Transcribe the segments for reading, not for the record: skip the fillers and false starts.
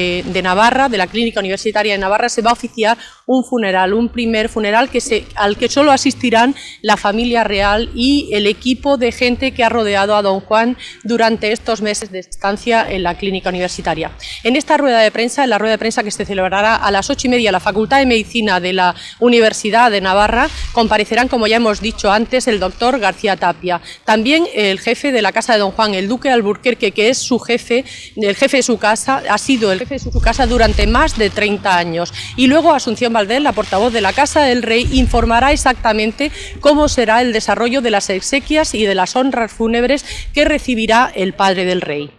de Navarra, de la Clínica Universitaria de Navarra, se va a oficiar un funeral, un primer funeral al que solo asistirán la familia real y el equipo de gente que ha rodeado a don Juan durante estos meses de estancia en la Clínica Universitaria. En esta rueda de prensa, en la rueda de prensa que se celebrará a las 8:30 en la Facultad de Medicina de la Universidad de Navarra, comparecerán, como ya hemos dicho antes, el doctor García Tapia, también el jefe de la casa de don Juan, el duque de Alburquerque, que es su jefe, el jefe de su casa, ha sido el jefe de su casa durante más de 30 años. Y luego Asunción Valdés, la portavoz de la Casa del Rey, informará exactamente cómo será el desarrollo de las exequias y de las honras fúnebres que recibirá el padre del rey.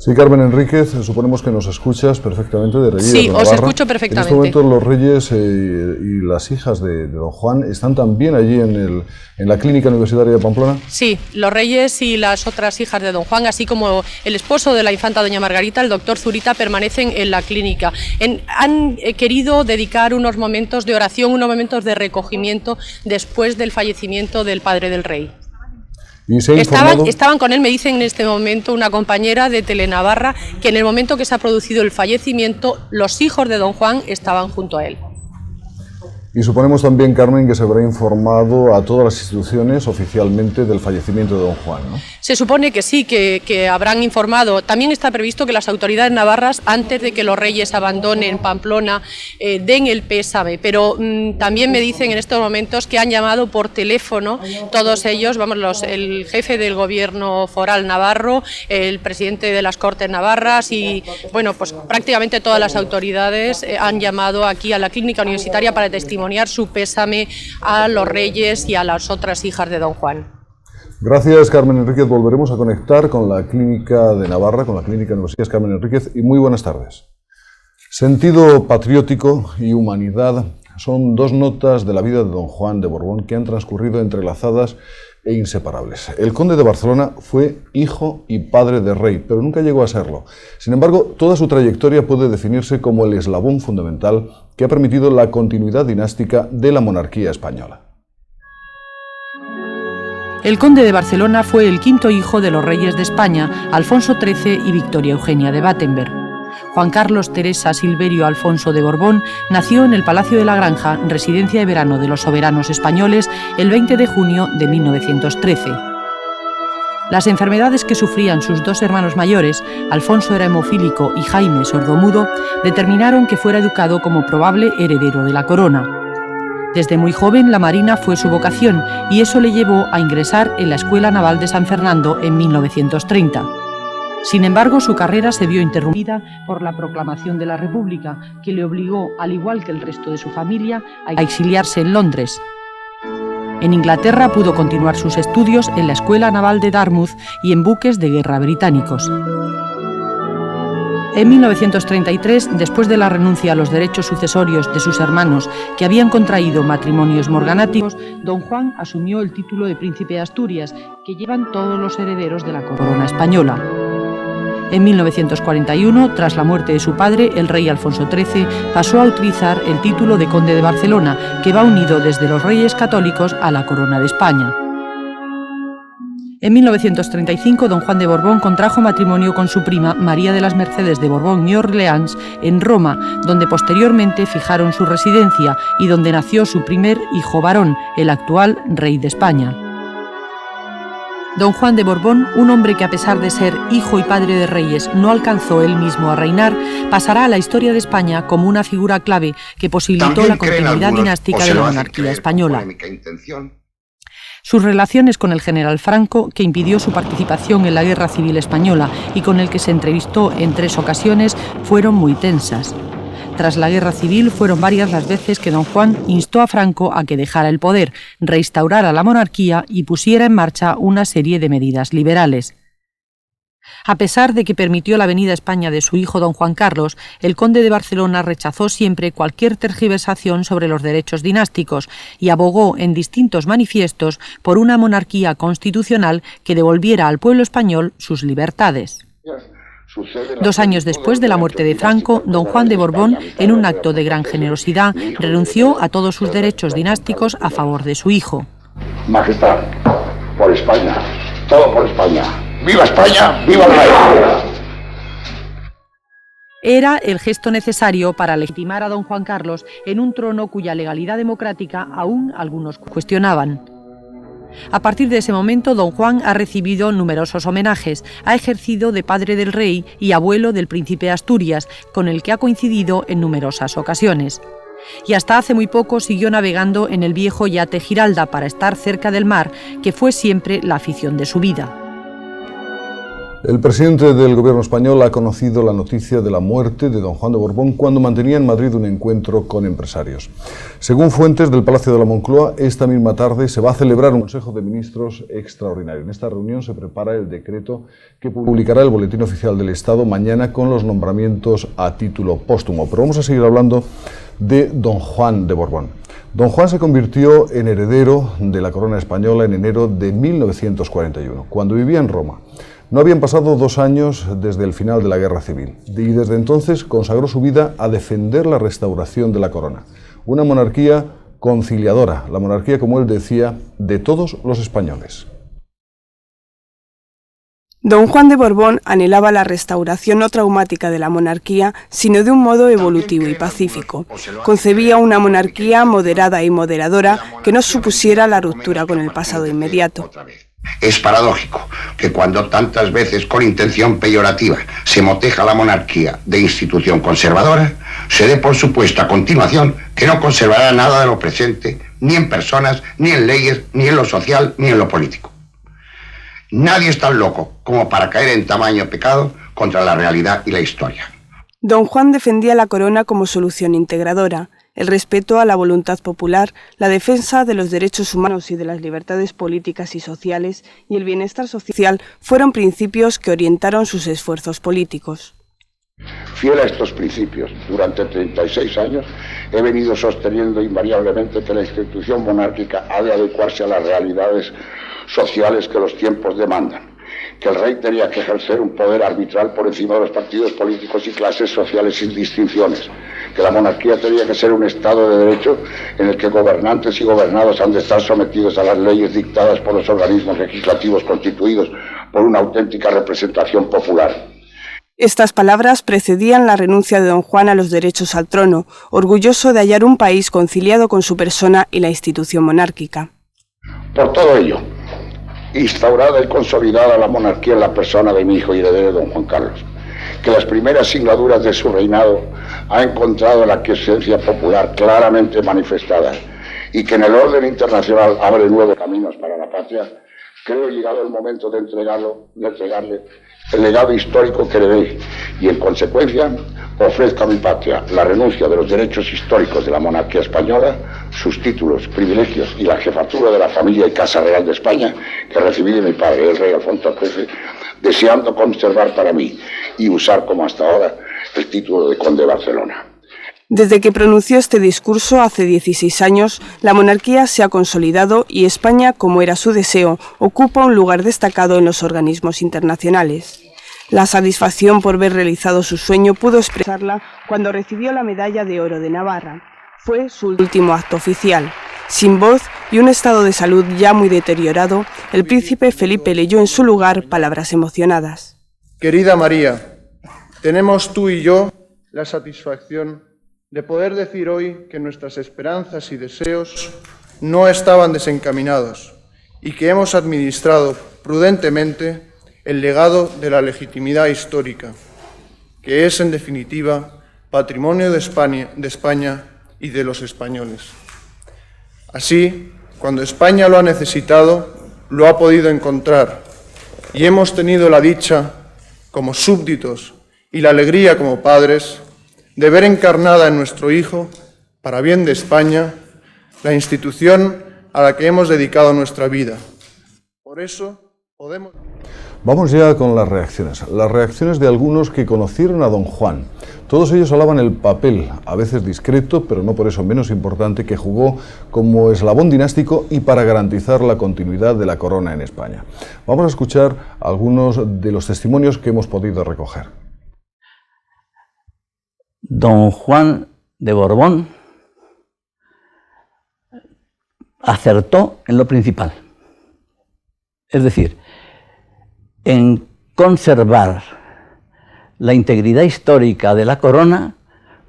Sí, Carmen Enríquez, suponemos que nos escuchas perfectamente de Reyes. Sí, os escucho perfectamente. En este momento los reyes y las hijas de don Juan están también allí en la Clínica Universitaria de Pamplona. Sí, los reyes y las otras hijas de don Juan, así como el esposo de la infanta doña Margarita, el doctor Zurita, permanecen en la clínica. Han querido dedicar unos momentos de oración, unos momentos de recogimiento después del fallecimiento del padre del rey. Estaban con él, me dicen en este momento una compañera de Telenavarra, que en el momento que se ha producido el fallecimiento, los hijos de don Juan estaban junto a él. Y suponemos también, Carmen, que se habrá informado a todas las instituciones oficialmente del fallecimiento de don Juan, ¿no? Se supone que sí, que habrán informado. También está previsto que las autoridades navarras, antes de que los reyes abandonen Pamplona, den el pésame. Pero también me dicen en estos momentos que han llamado por teléfono todos ellos, el jefe del gobierno foral navarro, el presidente de las Cortes navarras y, bueno, pues prácticamente todas las autoridades han llamado aquí a la Clínica Universitaria para testimoniar su pésame a los reyes y a las otras hijas de don Juan. Gracias, Carmen Enríquez. Volveremos a conectar con la Clínica de Navarra, con la Clínica Universitaria Carmen Enríquez, y muy buenas tardes. Sentido patriótico y humanidad son dos notas de la vida de don Juan de Borbón que han transcurrido entrelazadas e inseparables. El conde de Barcelona fue hijo y padre de rey, pero nunca llegó a serlo. Sin embargo, toda su trayectoria puede definirse como el eslabón fundamental que ha permitido la continuidad dinástica de la monarquía española. El conde de Barcelona fue el quinto hijo de los reyes de España, Alfonso XIII y Victoria Eugenia de Battenberg. Juan Carlos Teresa Silverio Alfonso de Borbón nació en el Palacio de la Granja, residencia de verano de los soberanos españoles, el 20 de junio de 1913. Las enfermedades que sufrían sus dos hermanos mayores, Alfonso era hemofílico y Jaime sordomudo, determinaron que fuera educado como probable heredero de la corona. Desde muy joven la marina fue su vocación y eso le llevó a ingresar en la Escuela Naval de San Fernando en 1930. Sin embargo, su carrera se vio interrumpida por la proclamación de la República, que le obligó, al igual que el resto de su familia, a exiliarse en Londres. En Inglaterra pudo continuar sus estudios en la Escuela Naval de Dartmouth y en buques de guerra británicos. En 1933, después de la renuncia a los derechos sucesorios de sus hermanos que habían contraído matrimonios morganáticos, don Juan asumió el título de príncipe de Asturias, que llevan todos los herederos de la corona española. En 1941, tras la muerte de su padre, el rey Alfonso XIII pasó a utilizar el título de conde de Barcelona, que va unido desde los reyes católicos a la corona de España. En 1935, don Juan de Borbón contrajo matrimonio con su prima María de las Mercedes de Borbón y Orleans en Roma, donde posteriormente fijaron su residencia y donde nació su primer hijo varón, el actual rey de España. Don Juan de Borbón, un hombre que a pesar de ser hijo y padre de reyes no alcanzó él mismo a reinar, pasará a la historia de España como una figura clave que posibilitó la continuidad dinástica de la monarquía española. Sus relaciones con el general Franco, que impidió su participación en la Guerra Civil Española y con el que se entrevistó en 3 ocasiones, fueron muy tensas. Tras la Guerra Civil fueron varias las veces que don Juan instó a Franco a que dejara el poder, reinstaurara la monarquía y pusiera en marcha una serie de medidas liberales. A pesar de que permitió la venida a España de su hijo don Juan Carlos, el conde de Barcelona rechazó siempre cualquier tergiversación sobre los derechos dinásticos y abogó en distintos manifiestos por una monarquía constitucional que devolviera al pueblo español sus libertades. 2 años después de la muerte de Franco, don Juan de Borbón, en un acto de gran generosidad, renunció a todos sus derechos dinásticos a favor de su hijo. Majestad, por España, todo por España. ¡Viva España! ¡Viva el rey! Era el gesto necesario para legitimar a don Juan Carlos en un trono cuya legalidad democrática aún algunos cuestionaban. A partir de ese momento, don Juan ha recibido numerosos homenajes, ha ejercido de padre del rey y abuelo del príncipe de Asturias, con el que ha coincidido en numerosas ocasiones. Y hasta hace muy poco siguió navegando en el viejo yate Giralda para estar cerca del mar, que fue siempre la afición de su vida. El presidente del gobierno español ha conocido la noticia de la muerte de don Juan de Borbón cuando mantenía en Madrid un encuentro con empresarios. Según fuentes del Palacio de la Moncloa, esta misma tarde se va a celebrar un Consejo de Ministros extraordinario. En esta reunión se prepara el decreto que publicará el Boletín Oficial del Estado mañana con los nombramientos a título póstumo. Pero vamos a seguir hablando de don Juan de Borbón. Don Juan se convirtió en heredero de la corona española en enero de 1941, cuando vivía en Roma. No habían pasado 2 años desde el final de la Guerra Civil y desde entonces consagró su vida a defender la restauración de la corona. Una monarquía conciliadora, la monarquía, como él decía, de todos los españoles. Don Juan de Borbón anhelaba la restauración no traumática de la monarquía, sino de un modo evolutivo y pacífico. Concebía una monarquía moderada y moderadora que no supusiera la ruptura con el pasado inmediato. Es paradójico que cuando tantas veces con intención peyorativa se moteja la monarquía de institución conservadora, se dé por supuesto a continuación que no conservará nada de lo presente, ni en personas, ni en leyes, ni en lo social, ni en lo político. Nadie es tan loco como para caer en tamaño pecado contra la realidad y la historia. Don Juan defendía la corona como solución integradora. El respeto a la voluntad popular, la defensa de los derechos humanos y de las libertades políticas y sociales y el bienestar social fueron principios que orientaron sus esfuerzos políticos. Fiel a estos principios, durante 36 años he venido sosteniendo invariablemente que la institución monárquica ha de adecuarse a las realidades sociales que los tiempos demandan, que el rey tenía que ejercer un poder arbitral por encima de los partidos políticos y clases sociales sin distinciones, que la monarquía tenía que ser un Estado de derecho en el que gobernantes y gobernados han de estar sometidos a las leyes dictadas por los organismos legislativos constituidos por una auténtica representación popular. Estas palabras precedían la renuncia de don Juan a los derechos al trono, orgulloso de hallar un país conciliado con su persona y la institución monárquica. Por todo ello, instaurada y consolidada la monarquía en la persona de mi hijo y heredero don Juan Carlos, que las primeras singladuras de su reinado ha encontrado la aquiescencia popular claramente manifestada y que en el orden internacional abre nuevos caminos para la patria, creo llegado el momento de entregarle el legado histórico que heredé y en consecuencia ofrezco a mi patria la renuncia de los derechos históricos de la monarquía española, sus títulos, privilegios y la jefatura de la familia y Casa Real de España que recibí de mi padre, el rey Alfonso XIII, deseando conservar para mí y usar como hasta ahora el título de conde de Barcelona. Desde que pronunció este discurso hace 16 años, la monarquía se ha consolidado y España, como era su deseo, ocupa un lugar destacado en los organismos internacionales. La satisfacción por ver realizado su sueño pudo expresarla cuando recibió la Medalla de Oro de Navarra. Fue su último acto oficial. Sin voz y un estado de salud ya muy deteriorado, el príncipe Felipe leyó en su lugar palabras emocionadas. Querida María, tenemos tú y yo la satisfacción de poder decir hoy que nuestras esperanzas y deseos no estaban desencaminados y que hemos administrado prudentemente el legado de la legitimidad histórica, que es, en definitiva, patrimonio de España y de los españoles. Así, cuando España lo ha necesitado, lo ha podido encontrar y hemos tenido la dicha, como súbditos, y la alegría como padres, de ver encarnada en nuestro hijo, para bien de España, la institución a la que hemos dedicado nuestra vida. Por eso podemos... Vamos ya con las reacciones de algunos que conocieron a don Juan. Todos ellos alaban el papel, a veces discreto, pero no por eso menos importante, que jugó como eslabón dinástico y para garantizar la continuidad de la corona en España. Vamos a escuchar algunos de los testimonios que hemos podido recoger. Don Juan de Borbón acertó en lo principal, es decir, en conservar la integridad histórica de la corona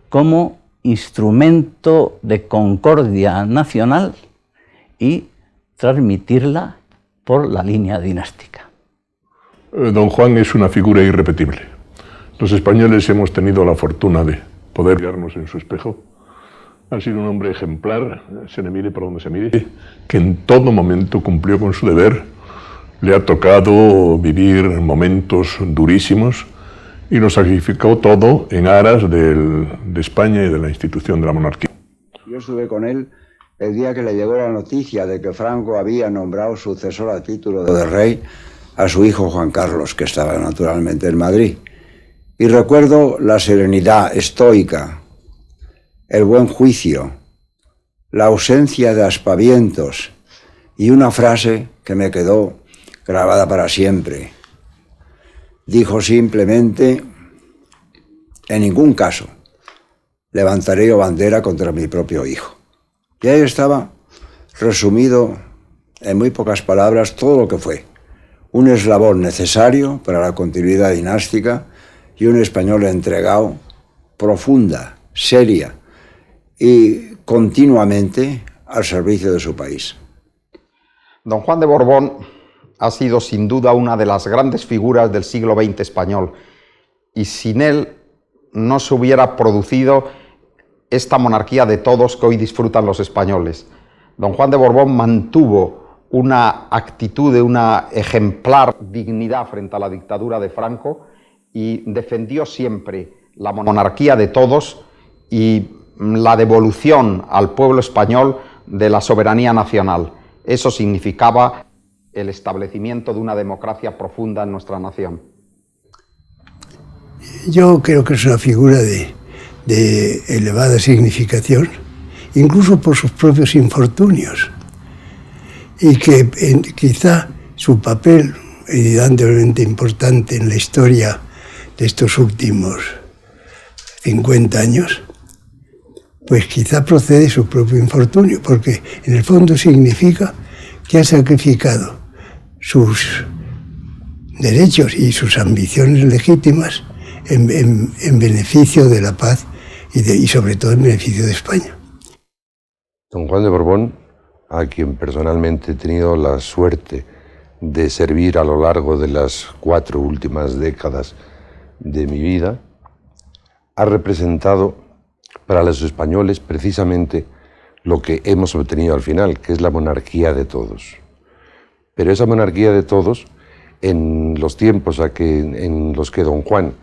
como instrumento de concordia nacional y transmitirla por la línea dinástica. Don Juan es una figura irrepetible. Los españoles hemos tenido la fortuna de poder mirarnos en su espejo. Ha sido un hombre ejemplar, se le mire por donde se mire, que en todo momento cumplió con su deber. Le ha tocado vivir momentos durísimos y lo sacrificó todo en aras de España y de la institución de la monarquía. Yo estuve con él el día que le llegó la noticia de que Franco había nombrado sucesor a título de rey a su hijo Juan Carlos, que estaba naturalmente en Madrid. Y recuerdo la serenidad estoica, el buen juicio, la ausencia de aspavientos y una frase que me quedó grabada para siempre. Dijo simplemente: en ningún caso levantaré yo bandera contra mi propio hijo. Y ahí estaba resumido en muy pocas palabras todo lo que fue un eslabón necesario para la continuidad dinástica y un español entregado, profunda, seria y continuamente al servicio de su país. Don Juan de Borbón ha sido sin duda una de las grandes figuras del siglo XX español, y sin él no se hubiera producido esta monarquía de todos que hoy disfrutan los españoles. Don Juan de Borbón mantuvo una actitud de una ejemplar dignidad frente a la dictadura de Franco y defendió siempre la monarquía de todos y la devolución al pueblo español de la soberanía nacional. Eso significaba el establecimiento de una democracia profunda en nuestra nación. Yo creo que es una figura de elevada significación, incluso por sus propios infortunios, y que quizá su papel evidentemente importante en la historia de estos últimos 50 años, pues quizá procede de su propio infortunio, porque en el fondo significa que ha sacrificado sus derechos y sus ambiciones legítimas en beneficio de la paz y sobre todo en beneficio de España. Don Juan de Borbón, a quien personalmente he tenido la suerte de servir a lo largo de las 4 últimas décadas de mi vida, ha representado para los españoles precisamente lo que hemos obtenido al final, que es la monarquía de todos. Pero esa monarquía de todos, en los tiempos en los que don Juan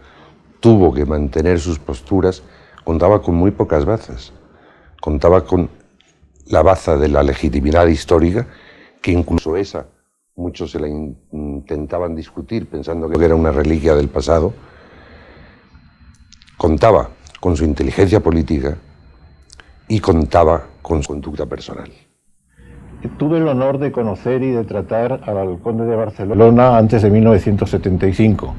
tuvo que mantener sus posturas, contaba con muy pocas bazas. Contaba con la baza de la legitimidad histórica, que incluso esa muchos se la intentaban discutir pensando que era una reliquia del pasado. Contaba con su inteligencia política y contaba con su conducta personal. Tuve el honor de conocer y de tratar al conde de Barcelona antes de 1975.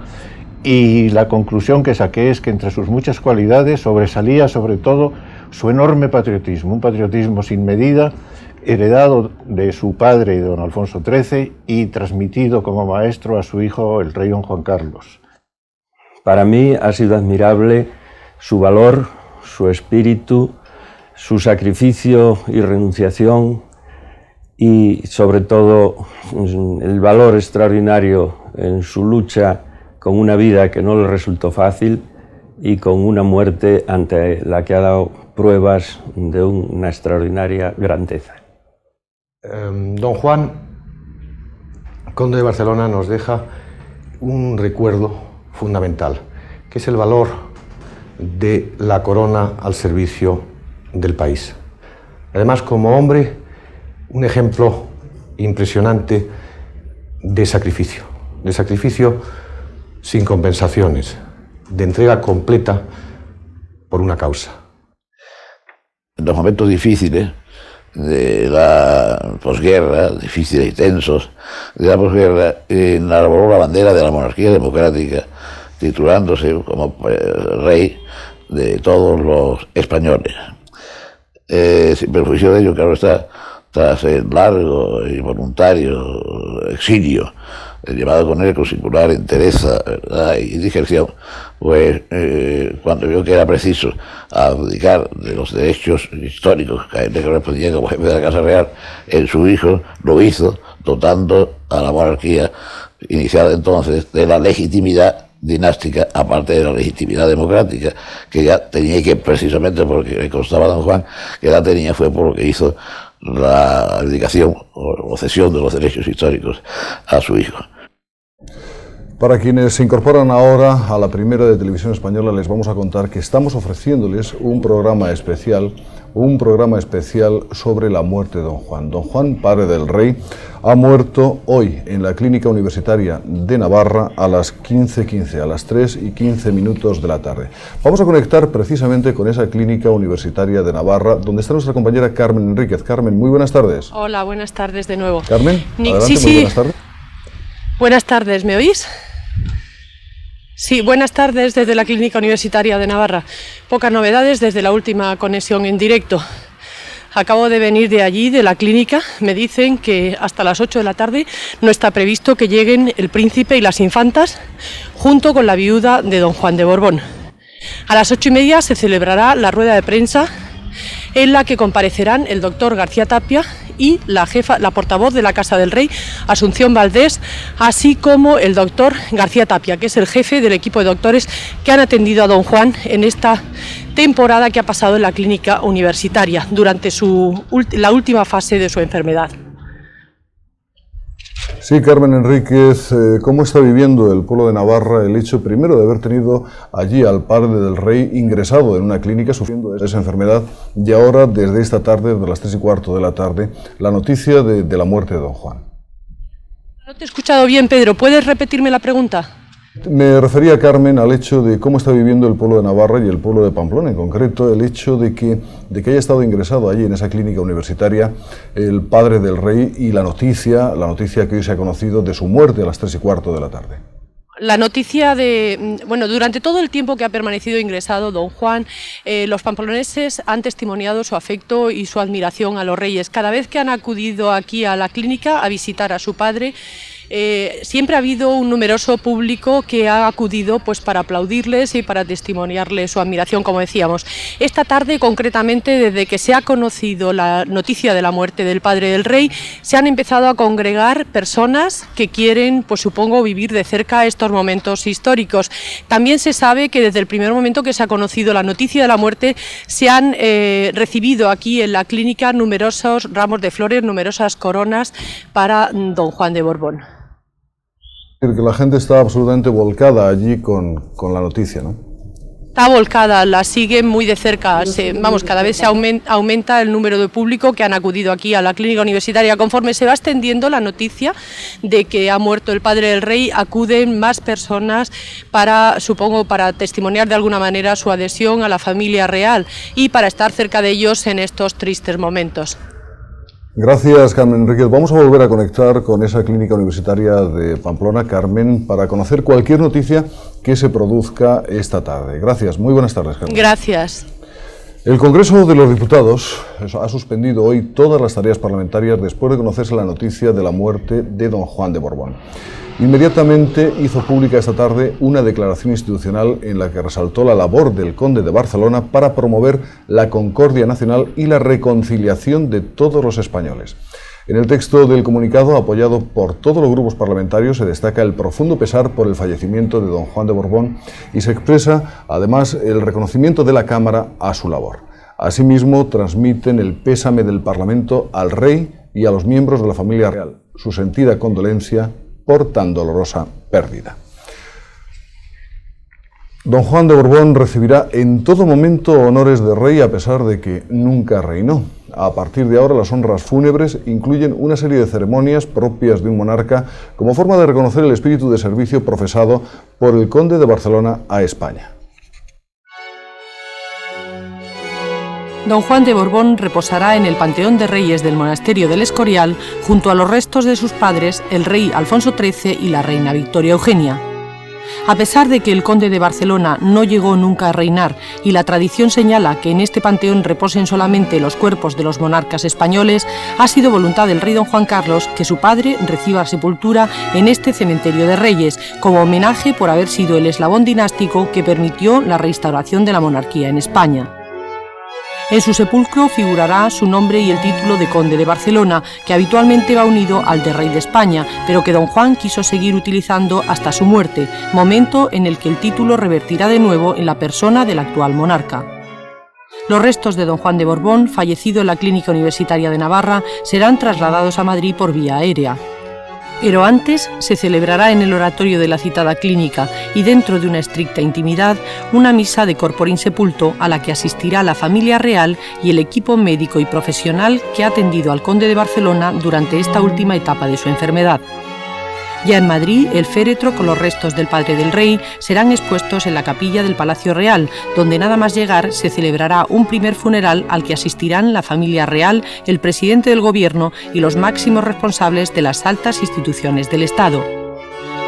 Y la conclusión que saqué es que entre sus muchas cualidades sobresalía sobre todo su enorme patriotismo, un patriotismo sin medida, heredado de su padre, don Alfonso XIII, y transmitido como maestro a su hijo, el rey don Juan Carlos. Para mí ha sido admirable su valor, su espíritu, su sacrificio y renunciación, y sobre todo el valor extraordinario en su lucha con una vida que no le resultó fácil y con una muerte ante la que ha dado pruebas de una extraordinaria grandeza. Don Juan, conde de Barcelona, nos deja un recuerdo fundamental, que es el valor de la corona al servicio del país. Además, como hombre, un ejemplo impresionante de sacrificio sin compensaciones, de entrega completa por una causa. En los momentos difíciles de la posguerra, difíciles y tensos de la posguerra, enarboló la bandera de la monarquía democrática, titulándose como rey de todos los españoles. Sin perjuicio de ello, claro está, tras el largo y voluntario exilio llevado con él con singular entereza, ¿verdad?, y digerción, pues cuando vio que era preciso abdicar de los derechos históricos que a él le correspondían como jefe de la Casa Real en su hijo, lo hizo dotando a la monarquía iniciada entonces de la legitimidad dinástica, aparte de la legitimidad democrática, que ya tenía, y que precisamente porque le constaba a don Juan que la tenía, fue por lo que hizo la abdicación o cesión de los derechos históricos a su hijo. Para quienes se incorporan ahora a la primera de Televisión Española, les vamos a contar que estamos ofreciéndoles un programa especial sobre la muerte de don Juan. Don Juan, padre del rey, ha muerto hoy en la Clínica Universitaria de Navarra a las 15:15, a las 3:15 de la tarde. Vamos a conectar precisamente con esa Clínica Universitaria de Navarra, donde está nuestra compañera Carmen Enríquez. Carmen, muy buenas tardes. Hola, buenas tardes de nuevo. Carmen, adelante, sí. muy buenas tardes. Buenas tardes, ¿me oís? Sí, buenas tardes desde la Clínica Universitaria de Navarra. Pocas novedades desde la última conexión en directo. Acabo de venir de allí, de la clínica. Me dicen que hasta las 8 de la tarde no está previsto que lleguen el príncipe y las infantas, junto con la viuda de don Juan de Borbón. A las 8:30 se celebrará la rueda de prensa en la que comparecerán el doctor García Tapia y la portavoz de la Casa del Rey, Asunción Valdés, así como el doctor García Tapia, que es el jefe del equipo de doctores que han atendido a don Juan en esta temporada que ha pasado en la clínica universitaria durante la última fase de su enfermedad. Sí, Carmen Enríquez, ¿cómo está viviendo el pueblo de Navarra el hecho primero de haber tenido allí al padre del rey ingresado en una clínica sufriendo de esa enfermedad y ahora desde esta tarde, desde las 3:15 de la tarde, la noticia de la muerte de don Juan? No te he escuchado bien, Pedro, ¿puedes repetirme la pregunta? Me refería, Carmen, al hecho de cómo está viviendo el pueblo de Navarra y el pueblo de Pamplona, en concreto el hecho de que haya estado ingresado allí en esa clínica universitaria el padre del rey y la noticia que hoy se ha conocido de su muerte a las 3:15 de la tarde. La noticia durante todo el tiempo que ha permanecido ingresado don Juan, los pamploneses han testimoniado su afecto y su admiración a los reyes. Cada vez que han acudido aquí a la clínica a visitar a su padre, siempre ha habido un numeroso público que ha acudido pues para aplaudirles y para testimoniarles su admiración, como decíamos. Esta tarde, concretamente, desde que se ha conocido la noticia de la muerte del padre del rey, se han empezado a congregar personas que quieren, pues supongo, vivir de cerca estos momentos históricos. También se sabe que desde el primer momento que se ha conocido la noticia de la muerte, se han recibido aquí en la clínica numerosos ramos de flores, numerosas coronas para don Juan de Borbón. Que la gente está absolutamente volcada allí con la noticia, ¿no? Está volcada, la siguen muy de cerca, cada vez se aumenta el número de público que han acudido aquí a la clínica universitaria. Conforme se va extendiendo la noticia de que ha muerto el padre del rey, acuden más personas para testimoniar de alguna manera su adhesión a la familia real y para estar cerca de ellos en estos tristes momentos. Gracias, Carmen Enríquez. Vamos a volver a conectar con esa clínica universitaria de Pamplona, Carmen, para conocer cualquier noticia que se produzca esta tarde. Gracias, muy buenas tardes, Carmen. Gracias. El Congreso de los Diputados ha suspendido hoy todas las tareas parlamentarias después de conocerse la noticia de la muerte de don Juan de Borbón. Inmediatamente hizo pública esta tarde una declaración institucional en la que resaltó la labor del conde de Barcelona para promover la concordia nacional y la reconciliación de todos los españoles. En el texto del comunicado, apoyado por todos los grupos parlamentarios, se destaca el profundo pesar por el fallecimiento de don Juan de Borbón y se expresa, además, el reconocimiento de la Cámara a su labor. Asimismo, transmiten el pésame del Parlamento al rey y a los miembros de la familia real, su sentida condolencia por tan dolorosa pérdida. Don Juan de Borbón recibirá en todo momento honores de rey a pesar de que nunca reinó. A partir de ahora, las honras fúnebres incluyen una serie de ceremonias propias de un monarca como forma de reconocer el espíritu de servicio profesado por el conde de Barcelona a España. Don Juan de Borbón reposará en el Panteón de Reyes del Monasterio del Escorial junto a los restos de sus padres, el rey Alfonso XIII y la reina Victoria Eugenia. A pesar de que el conde de Barcelona no llegó nunca a reinar y la tradición señala que en este panteón reposen solamente los cuerpos de los monarcas españoles, ha sido voluntad del rey don Juan Carlos que su padre reciba sepultura en este cementerio de reyes, como homenaje por haber sido el eslabón dinástico que permitió la restauración de la monarquía en España. En su sepulcro figurará su nombre y el título de conde de Barcelona, que habitualmente va unido al de rey de España, pero que don Juan quiso seguir utilizando hasta su muerte, momento en el que el título revertirá de nuevo en la persona del actual monarca. Los restos de don Juan de Borbón, fallecido en la Clínica Universitaria de Navarra, serán trasladados a Madrid por vía aérea. Pero antes se celebrará en el oratorio de la citada clínica y dentro de una estricta intimidad una misa de corpore insepulto a la que asistirá la familia real y el equipo médico y profesional que ha atendido al conde de Barcelona durante esta última etapa de su enfermedad. Ya en Madrid, el féretro con los restos del padre del rey serán expuestos en la capilla del Palacio Real, donde nada más llegar se celebrará un primer funeral al que asistirán la familia real, el presidente del gobierno y los máximos responsables de las altas instituciones del Estado.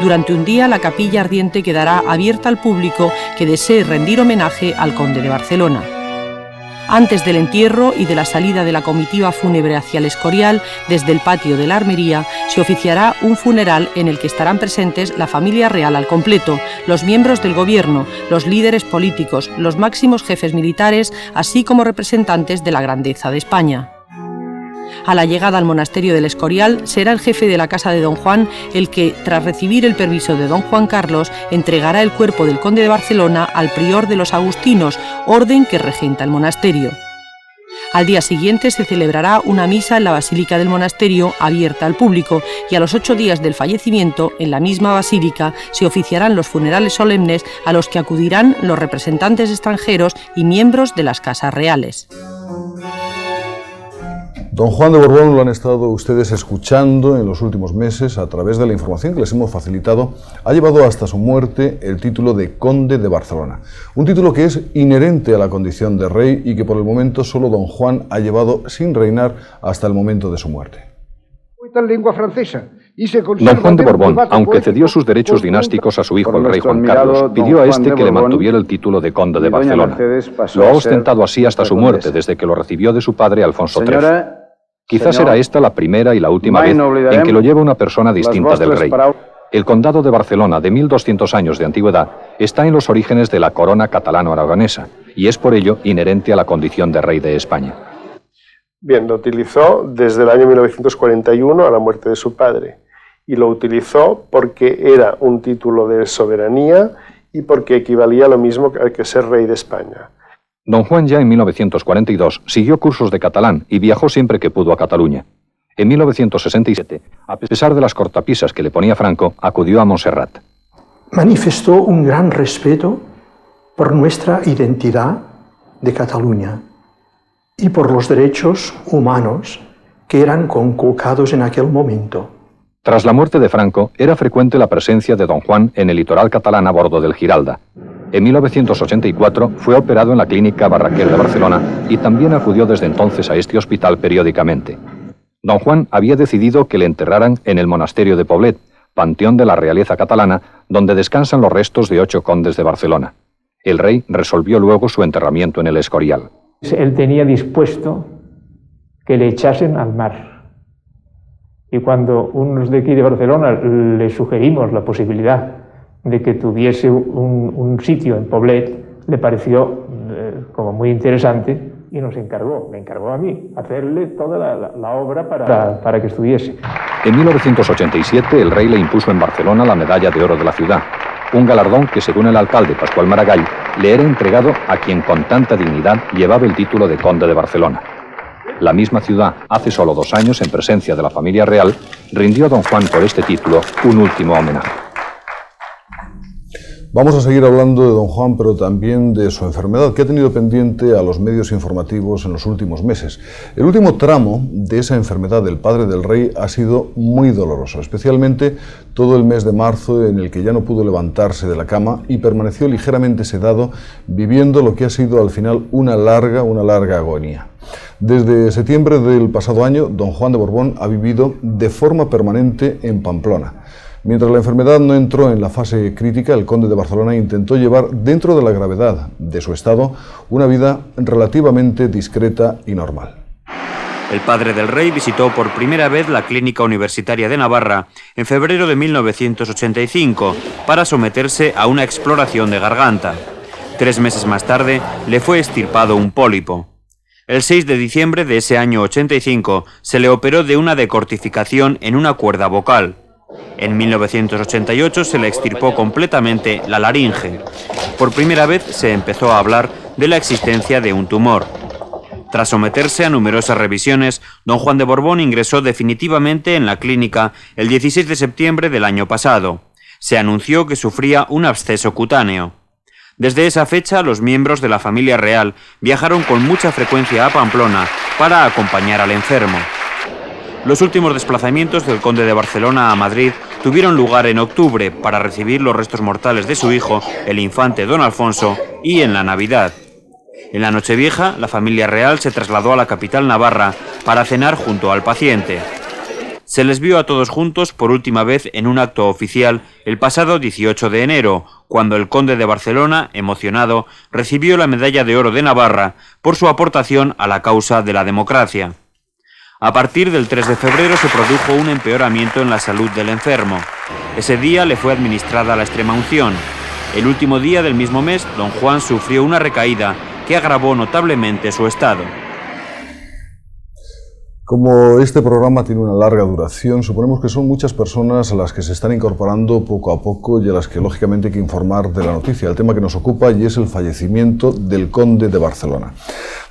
Durante un día, la capilla ardiente quedará abierta al público que desee rendir homenaje al conde de Barcelona. Antes del entierro y de la salida de la comitiva fúnebre hacia el Escorial, desde el patio de la Armería, se oficiará un funeral en el que estarán presentes la familia real al completo, los miembros del gobierno, los líderes políticos, los máximos jefes militares, así como representantes de la grandeza de España. A la llegada al monasterio del Escorial, será el jefe de la casa de don Juan el que, tras recibir el permiso de don Juan Carlos, entregará el cuerpo del conde de Barcelona al prior de los agustinos, orden que regenta el monasterio. Al día siguiente se celebrará una misa en la basílica del monasterio abierta al público y a los 8 días del fallecimiento, en la misma basílica, se oficiarán los funerales solemnes a los que acudirán los representantes extranjeros y miembros de las casas reales. Don Juan de Borbón lo han estado ustedes escuchando en los últimos meses a través de la información que les hemos facilitado. Ha llevado hasta su muerte el título de Conde de Barcelona, un título que es inherente a la condición de rey y que por el momento solo don Juan ha llevado sin reinar hasta el momento de su muerte. Don Juan de Borbón, aunque cedió sus derechos dinásticos a su hijo el rey Juan Carlos, pidió a este que le mantuviera el título de conde de Barcelona. Lo ha ostentado así hasta su muerte, desde que lo recibió de su padre Alfonso XIII. Quizás era esta la primera y la última vez en que lo lleva una persona distinta del rey. El condado de Barcelona, de 1200 años de antigüedad, está en los orígenes de la corona catalano-aragonesa y es por ello inherente a la condición de rey de España. Bien, lo utilizó desde el año 1941 a la muerte de su padre y lo utilizó porque era un título de soberanía y porque equivalía a lo mismo que ser rey de España. Don Juan ya en 1942 siguió cursos de catalán y viajó siempre que pudo a Cataluña. En 1967, a pesar de las cortapisas que le ponía Franco, acudió a Montserrat. Manifestó un gran respeto por nuestra identidad de Cataluña y por los derechos humanos que eran conculcados en aquel momento. Tras la muerte de Franco, era frecuente la presencia de don Juan en el litoral catalán a bordo del Giralda. En 1984 fue operado en la Clínica Barraquer de Barcelona y también acudió desde entonces a este hospital periódicamente. Don Juan había decidido que le enterraran en el monasterio de Poblet, panteón de la realeza catalana, donde descansan los restos de 8 condes de Barcelona. El rey resolvió luego su enterramiento en el Escorial. Él tenía dispuesto que le echasen al mar. Y cuando unos de aquí de Barcelona le sugerimos la posibilidad de que tuviese un sitio en Poblet, le pareció como muy interesante y me encargó a mí hacerle toda la obra para que estuviese. En 1987 el rey le impuso en Barcelona la medalla de oro de la ciudad, un galardón que según el alcalde Pascual Maragall le era entregado a quien con tanta dignidad llevaba el título de conde de Barcelona. La misma ciudad, hace solo 2 años, en presencia de la familia real, rindió a don Juan por este título un último homenaje. Vamos a seguir hablando de don Juan, pero también de su enfermedad, que ha tenido pendiente a los medios informativos en los últimos meses. El último tramo de esa enfermedad del padre del rey ha sido muy doloroso, especialmente todo el mes de marzo, en el que ya no pudo levantarse de la cama y permaneció ligeramente sedado, viviendo lo que ha sido al final una larga agonía. Desde septiembre del pasado año, don Juan de Borbón ha vivido de forma permanente en Pamplona. Mientras la enfermedad no entró en la fase crítica, el conde de Barcelona intentó llevar, dentro de la gravedad de su estado, una vida relativamente discreta y normal. El padre del rey visitó por primera vez la Clínica Universitaria de Navarra en febrero de 1985 para someterse a una exploración de garganta. 3 meses más tarde le fue extirpado un pólipo. El 6 de diciembre de ese año 85 se le operó de una decortificación en una cuerda vocal. En 1988 se le extirpó completamente la laringe. Por primera vez se empezó a hablar de la existencia de un tumor. Tras someterse a numerosas revisiones, don Juan de Borbón ingresó definitivamente en la clínica el 16 de septiembre del año pasado. Se anunció que sufría un absceso cutáneo. Desde esa fecha, los miembros de la familia real viajaron con mucha frecuencia a Pamplona para acompañar al enfermo. Los últimos desplazamientos del conde de Barcelona a Madrid tuvieron lugar en octubre para recibir los restos mortales de su hijo, el infante don Alfonso, y en la Navidad. En la Nochevieja, la familia real se trasladó a la capital navarra para cenar junto al paciente. Se les vio a todos juntos por última vez en un acto oficial el pasado 18 de enero, cuando el conde de Barcelona, emocionado, recibió la Medalla de Oro de Navarra por su aportación a la causa de la democracia. A partir del 3 de febrero se produjo un empeoramiento en la salud del enfermo. Ese día le fue administrada la extremaunción. El último día del mismo mes, don Juan sufrió una recaída que agravó notablemente su estado. Como este programa tiene una larga duración, suponemos que son muchas personas a las que se están incorporando poco a poco y a las que lógicamente hay que informar de la noticia, el tema que nos ocupa, y es el fallecimiento del conde de Barcelona.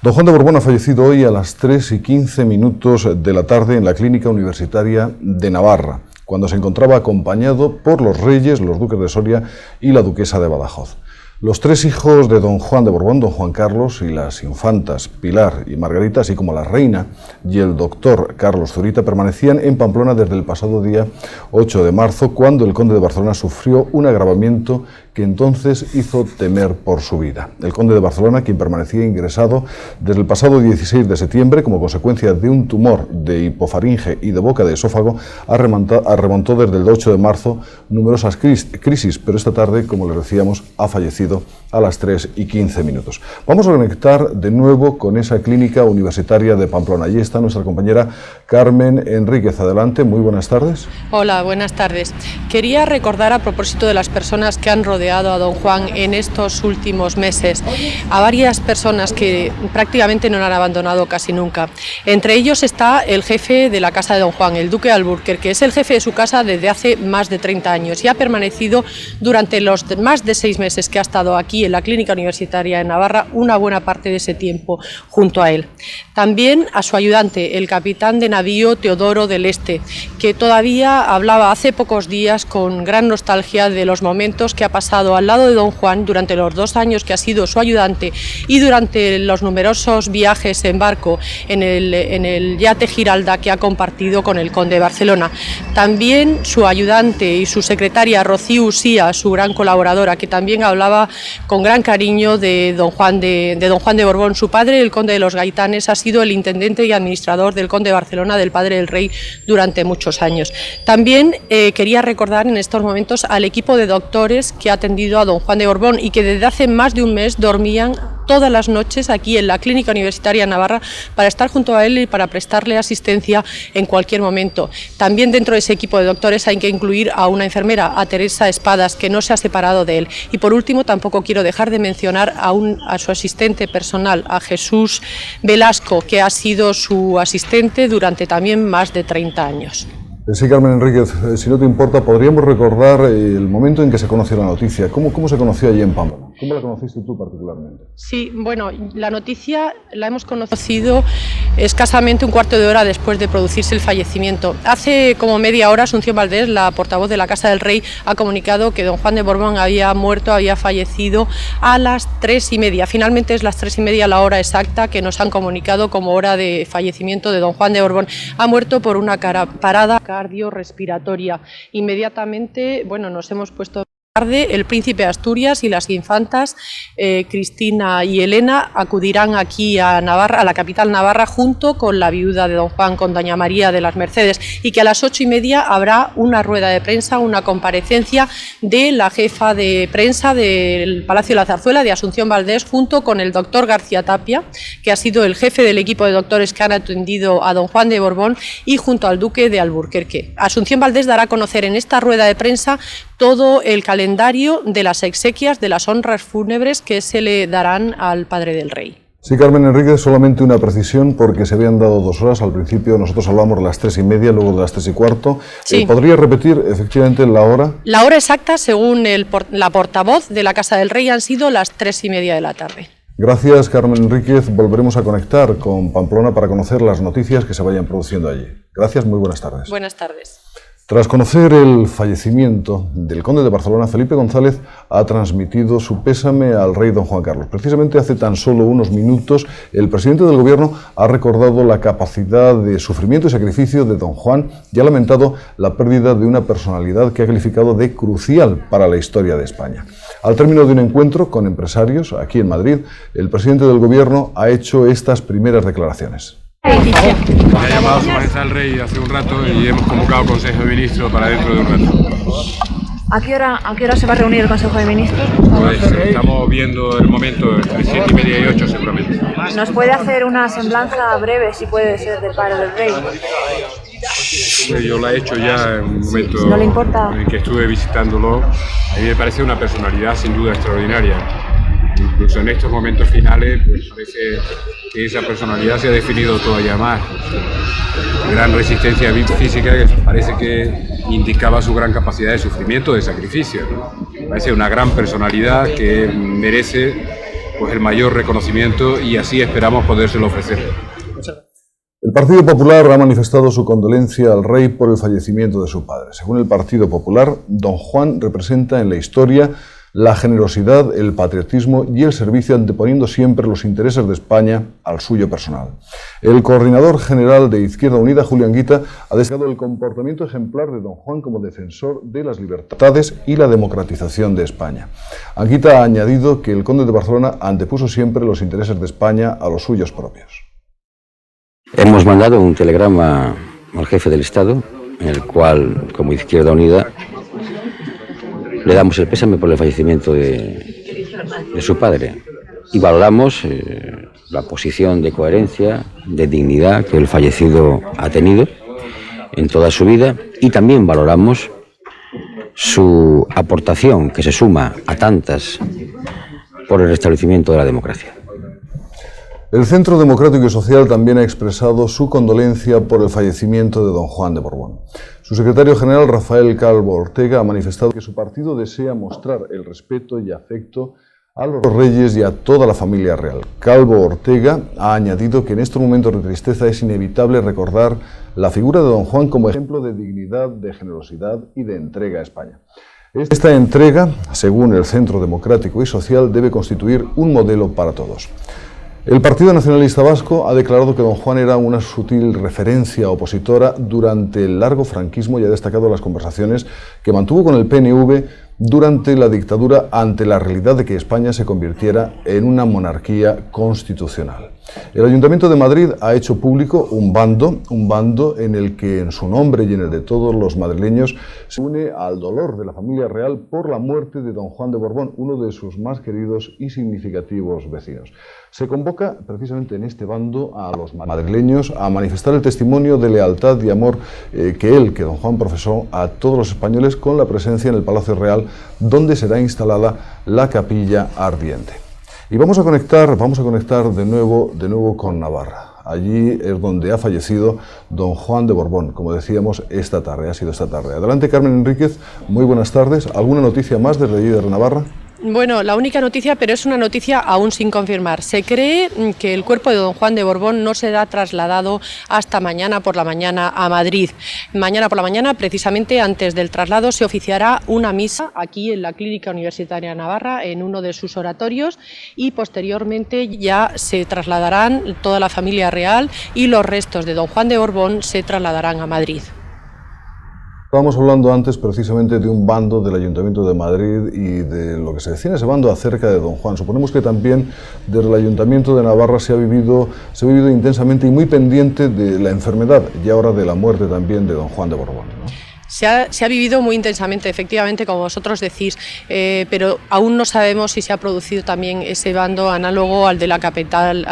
Don Juan de Borbón ha fallecido hoy a las 3:15 de la tarde en la Clínica Universitaria de Navarra, cuando se encontraba acompañado por los reyes, los duques de Soria y la duquesa de Badajoz. Los 3 hijos de don Juan de Borbón, don Juan Carlos, y las infantas Pilar y Margarita, así como la reina y el doctor Carlos Zurita, permanecían en Pamplona desde el pasado día 8 de marzo, cuando el conde de Barcelona sufrió un agravamiento que entonces hizo temer por su vida. El conde de Barcelona, quien permanecía ingresado desde el pasado 16 de septiembre como consecuencia de un tumor de hipofaringe y de boca de esófago, remontó desde el 8 de marzo numerosas crisis, pero esta tarde, como les decíamos, ha fallecido a las 3:15. Vamos a conectar de nuevo con esa Clínica Universitaria de Pamplona. Allí está nuestra compañera Carmen Enríquez. Adelante, muy buenas tardes. Hola, buenas tardes. Quería recordar, a propósito de las personas que han rodeado a don Juan en estos últimos meses, a varias personas que prácticamente no lo han abandonado casi nunca. Entre ellos está el jefe de la casa de don Juan, el duque de Alburquerque, que es el jefe de su casa desde hace más de 30 años y ha permanecido durante los más de 6 meses que ha estado aquí en la Clínica Universitaria de Navarra una buena parte de ese tiempo junto a él. También a su ayudante, el capitán de navío Teodoro del Este, que todavía hablaba hace pocos días con gran nostalgia de los momentos que ha pasado al lado de don Juan durante los 2 años que ha sido su ayudante y durante los numerosos viajes en barco en el yate Giralda que ha compartido con el conde de Barcelona. También su ayudante y su secretaria Rocío Usía, su gran colaboradora, que también hablaba con gran cariño de don Juan de Borbón. Su padre, el conde de los Gaitanes, ha sido el intendente y administrador del conde de Barcelona, del padre del rey, durante muchos años. También quería recordar en estos momentos al equipo de doctores que ha atendido a don Juan de Borbón y que desde hace más de un mes dormían todas las noches aquí en la Clínica Universitaria de Navarra para estar junto a él y para prestarle asistencia en cualquier momento. También dentro de ese equipo de doctores hay que incluir a una enfermera, a Teresa Espadas, que no se ha separado de él. Y por último, tampoco quiero dejar de mencionar a su asistente personal, a Jesús Velasco, que ha sido su asistente durante también más de 30 años. Sí, Carmen Enríquez, si no te importa, podríamos recordar el momento en que se conoció la noticia. ¿Cómo se conoció allí en Pamplona? ¿Cómo la conociste tú particularmente? Sí, bueno, la noticia la hemos conocido escasamente un cuarto de hora después de producirse el fallecimiento. Hace como media hora, Asunción Valdés, la portavoz de la Casa del Rey, ha comunicado que don Juan de Borbón había fallecido a las 3:30. Finalmente es las 3:30 la hora exacta que nos han comunicado como hora de fallecimiento de don Juan de Borbón. Ha muerto por una parada cardiorrespiratoria. Inmediatamente, bueno, nos hemos puesto tarde el príncipe de Asturias y las infantas Cristina y Elena acudirán aquí a Navarra, a la capital navarra, junto con la viuda de don Juan, con doña María de las Mercedes, y que a las 8:30 habrá una rueda de prensa, una comparecencia de la jefa de prensa del Palacio de la Zarzuela, de Asunción Valdés, junto con el doctor García Tapia, que ha sido el jefe del equipo de doctores que han atendido a don Juan de Borbón, y junto al duque de Alburquerque. Asunción Valdés dará a conocer en esta rueda de prensa todo el calendario de las exequias, de las honras fúnebres que se le darán al padre del rey. Sí, Carmen Enríquez, solamente una precisión, porque se habían dado 2 horas. Al principio nosotros hablamos de las 3:30, luego de las 3:15. Sí. ¿Podría repetir efectivamente la hora? La hora exacta, según la portavoz de la Casa del Rey, han sido las 3:30 de la tarde. Gracias, Carmen Enríquez. Volveremos a conectar con Pamplona para conocer las noticias que se vayan produciendo allí. Gracias, muy buenas tardes. Buenas tardes. Tras conocer el fallecimiento del conde de Barcelona, Felipe González ha transmitido su pésame al rey don Juan Carlos. Precisamente hace tan solo unos minutos, el presidente del gobierno ha recordado la capacidad de sufrimiento y sacrificio de don Juan y ha lamentado la pérdida de una personalidad que ha calificado de crucial para la historia de España. Al término de un encuentro con empresarios aquí en Madrid, el presidente del gobierno ha hecho estas primeras declaraciones. Me ha llamado Su Majestad el Rey hace un rato y hemos convocado Consejo de Ministros para dentro de un rato. ¿A qué hora se va a reunir el Consejo de Ministros? Pues estamos viendo el momento entre 7:30 y 8 seguramente. ¿Nos puede hacer una semblanza breve, si puede ser, del padre del rey? Yo la he hecho ya en un momento ¿No le importa? en que estuve visitándolo. A mí me parece una personalidad sin duda extraordinaria. Incluso en estos momentos finales, pues parece que esa personalidad se ha definido todavía más. Gran resistencia física que parece que indicaba su gran capacidad de sufrimiento, de sacrificio, ¿no? Parece una gran personalidad que merece pues el mayor reconocimiento y así esperamos podérselo ofrecer. El Partido Popular ha manifestado su condolencia al rey por el fallecimiento de su padre. Según el Partido Popular, don Juan representa en la historia la generosidad, el patriotismo y el servicio, anteponiendo siempre los intereses de España al suyo personal. El coordinador general de Izquierda Unida, Julio Anguita, ha destacado el comportamiento ejemplar de don Juan como defensor de las libertades y la democratización de España. Anguita ha añadido que el conde de Barcelona antepuso siempre los intereses de España a los suyos propios. Hemos mandado un telegrama al jefe del Estado, en el cual, como Izquierda Unida, le damos el pésame por el fallecimiento de su padre y valoramos la posición de coherencia, de dignidad que el fallecido ha tenido en toda su vida, y también valoramos su aportación, que se suma a tantas, por el restablecimiento de la democracia. El Centro Democrático y Social también ha expresado su condolencia por el fallecimiento de don Juan de Borbón. Su secretario general, Rafael Calvo Ortega, ha manifestado que su partido desea mostrar el respeto y afecto a los reyes y a toda la familia real. Calvo Ortega ha añadido que en estos momentos de tristeza es inevitable recordar la figura de don Juan como ejemplo de dignidad, de generosidad y de entrega a España. Esta entrega, según el Centro Democrático y Social, debe constituir un modelo para todos. El Partido Nacionalista Vasco ha declarado que don Juan era una sutil referencia opositora durante el largo franquismo y ha destacado las conversaciones que mantuvo con el PNV durante la dictadura ante la realidad de que España se convirtiera en una monarquía constitucional. El Ayuntamiento de Madrid ha hecho público un bando en el que en su nombre y en el de todos los madrileños se une al dolor de la familia real por la muerte de don Juan de Borbón, uno de sus más queridos y significativos vecinos. Se convoca precisamente en este bando a los madrileños a manifestar el testimonio de lealtad y amor que don Juan profesó a todos los españoles con la presencia en el Palacio Real, donde será instalada la capilla ardiente. Y vamos a conectar de nuevo con Navarra. Allí es donde ha fallecido don Juan de Borbón, como decíamos, ha sido esta tarde. Adelante, Carmen Enríquez, muy buenas tardes. ¿Alguna noticia más desde allí de Navarra? Bueno, la única noticia, pero es una noticia aún sin confirmar. Se cree que el cuerpo de don Juan de Borbón no será trasladado hasta mañana por la mañana a Madrid. Mañana por la mañana, precisamente antes del traslado, se oficiará una misa aquí en la Clínica Universitaria de Navarra, en uno de sus oratorios, y posteriormente ya se trasladarán toda la familia real y los restos de don Juan de Borbón se trasladarán a Madrid. Estábamos hablando antes precisamente de un bando del Ayuntamiento de Madrid y de lo que se decía en ese bando acerca de don Juan. Suponemos que también desde el Ayuntamiento de Navarra se ha vivido intensamente y muy pendiente de la enfermedad y ahora de la muerte también de don Juan de Borbón, ¿no? Se ha vivido muy intensamente, efectivamente, como vosotros decís, pero aún no sabemos si se ha producido también ese bando análogo al de la capital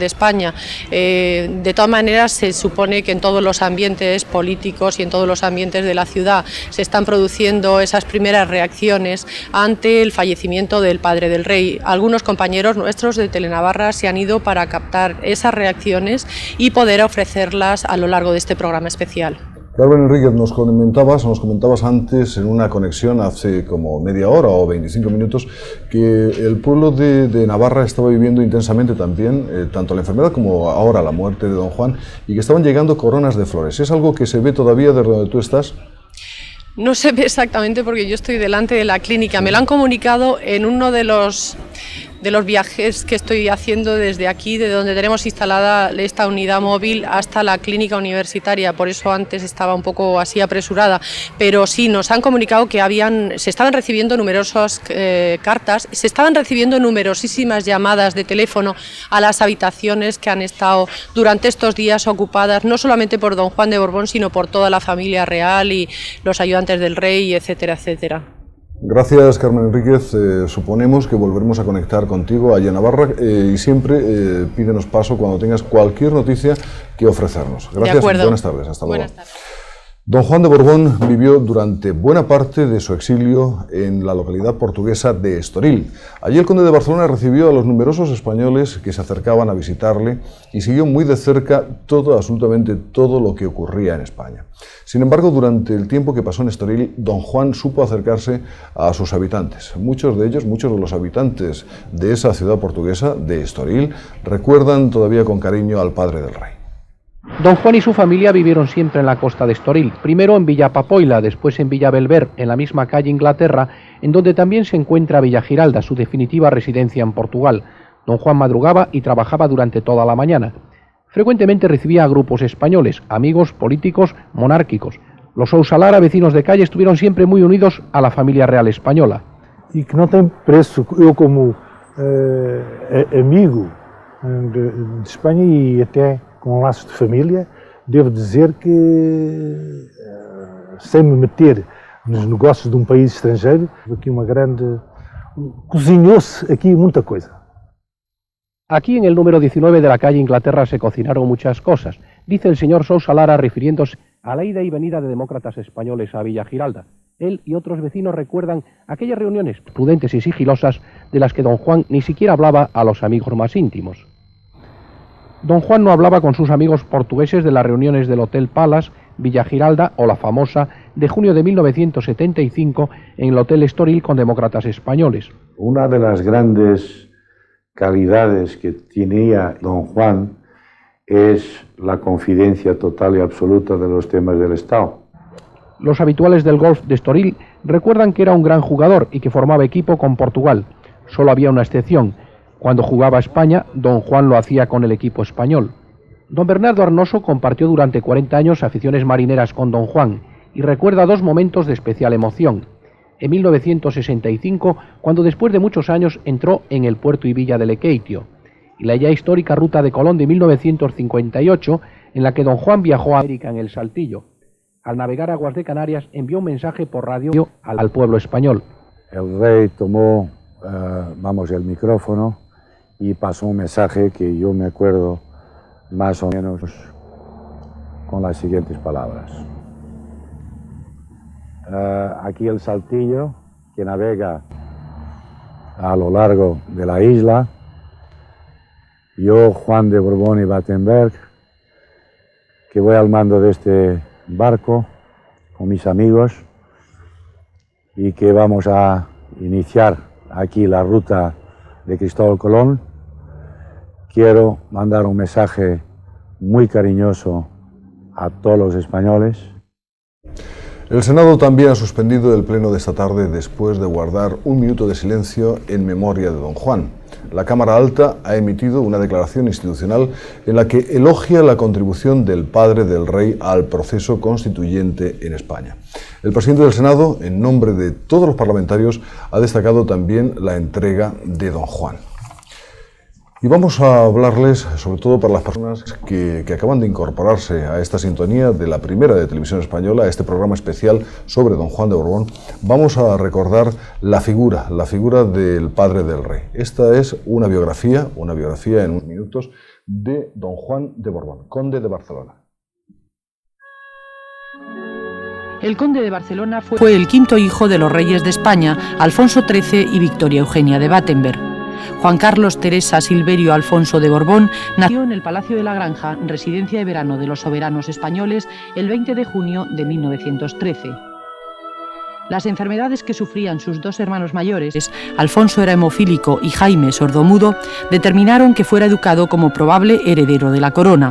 de España. De todas maneras, se supone que en todos los ambientes políticos y en todos los ambientes de la ciudad se están produciendo esas primeras reacciones ante el fallecimiento del padre del rey. Algunos compañeros nuestros de Telenavarra se han ido para captar esas reacciones y poder ofrecerlas a lo largo de este programa especial. Carmen Enríquez, nos comentabas antes en una conexión hace como media hora o 25 minutos que el pueblo de Navarra estaba viviendo intensamente también tanto la enfermedad como ahora la muerte de don Juan y que estaban llegando coronas de flores. ¿Es algo que se ve todavía desde donde tú estás? No se ve exactamente porque yo estoy delante de la clínica. Me lo han comunicado en uno de los viajes que estoy haciendo desde aquí, de donde tenemos instalada esta unidad móvil hasta la clínica universitaria, por eso antes estaba un poco así apresurada, pero sí, nos han comunicado que se estaban recibiendo numerosas cartas, se estaban recibiendo numerosísimas llamadas de teléfono a las habitaciones que han estado durante estos días ocupadas, no solamente por don Juan de Borbón, sino por toda la familia real y los ayudantes del rey, etcétera, etcétera. Gracias, Carmen Enríquez. Suponemos que volveremos a conectar contigo allá en Navarra y siempre pídenos paso cuando tengas cualquier noticia que ofrecernos. Gracias y buenas tardes. Hasta luego. Don Juan de Borbón vivió durante buena parte de su exilio en la localidad portuguesa de Estoril. Allí el conde de Barcelona recibió a los numerosos españoles que se acercaban a visitarle y siguió muy de cerca absolutamente todo lo que ocurría en España. Sin embargo, durante el tiempo que pasó en Estoril, don Juan supo acercarse a sus habitantes. Muchos de los habitantes de esa ciudad portuguesa, de Estoril, recuerdan todavía con cariño al padre del rey. Don Juan y su familia vivieron siempre en la costa de Estoril, primero en Villa Papoila, después en Villa Belver, en la misma calle Inglaterra, en donde también se encuentra Villa Giralda, su definitiva residencia en Portugal. Don Juan madrugaba y trabajaba durante toda la mañana. Frecuentemente recibía a grupos españoles, amigos, políticos, monárquicos. Los Sousa Lara, vecinos de calle, estuvieron siempre muy unidos a la familia real española. Y que no tem preço, eu como amigo de Espanha e até com laços de família, devo dizer que, sem me meter nos negócios de país estrangeiro, aqui cozinhou-se aqui muita coisa. Aquí en el número 19 de la calle Inglaterra se cocinaron muchas cosas, dice el señor Sousa Lara refiriéndose a la ida y venida de demócratas españoles a Villa Giralda. Él y otros vecinos recuerdan aquellas reuniones prudentes y sigilosas de las que don Juan ni siquiera hablaba a los amigos más íntimos. Don Juan no hablaba con sus amigos portugueses de las reuniones del Hotel Palace, Villa Giralda o la famosa de junio de 1975 en el Hotel Estoril con demócratas españoles. Una de las grandes calidades que tenía don Juan es la confidencia total y absoluta de los temas del Estado. Los habituales del golf de Estoril recuerdan que era un gran jugador y que formaba equipo con Portugal. Solo había una excepción. Cuando jugaba España, don Juan lo hacía con el equipo español. Don Bernardo Arnoso compartió durante 40 años aficiones marineras con don Juan y recuerda dos momentos de especial emoción. En 1965, cuando después de muchos años entró en el puerto y villa de Lequeitio, y la ya histórica ruta de Colón de 1958, en la que don Juan viajó a América en el Saltillo. Al navegar aguas de Canarias, envió un mensaje por radio al pueblo español. El rey tomó, el micrófono y pasó un mensaje que yo me acuerdo más o menos con las siguientes palabras. Aquí el Saltillo, que navega a lo largo de la isla, yo, Juan de Borbón y Battenberg, que voy al mando de este barco con mis amigos y que vamos a iniciar aquí la ruta de Cristóbal Colón, quiero mandar un mensaje muy cariñoso a todos los españoles. El Senado también ha suspendido el pleno de esta tarde después de guardar un minuto de silencio en memoria de don Juan. la Cámara Alta ha emitido una declaración institucional en la que elogia la contribución del padre del rey al proceso constituyente en España. El presidente del Senado, en nombre de todos los parlamentarios, ha destacado también la entrega de don Juan. Y vamos a hablarles, sobre todo para las personas que acaban de incorporarse a esta sintonía de la primera de Televisión Española, a este programa especial sobre don Juan de Borbón, vamos a recordar la figura del padre del rey. Esta es una biografía en unos minutos de don Juan de Borbón, conde de Barcelona. El conde de Barcelona fue el quinto hijo de los reyes de España, Alfonso XIII y Victoria Eugenia de Battenberg. Juan Carlos Teresa Silverio Alfonso de Borbón nació en el Palacio de la Granja, residencia de verano de los soberanos españoles, el 20 de junio de 1913. Las enfermedades que sufrían sus dos hermanos mayores, Alfonso era hemofílico y Jaime sordomudo, determinaron que fuera educado como probable heredero de la corona.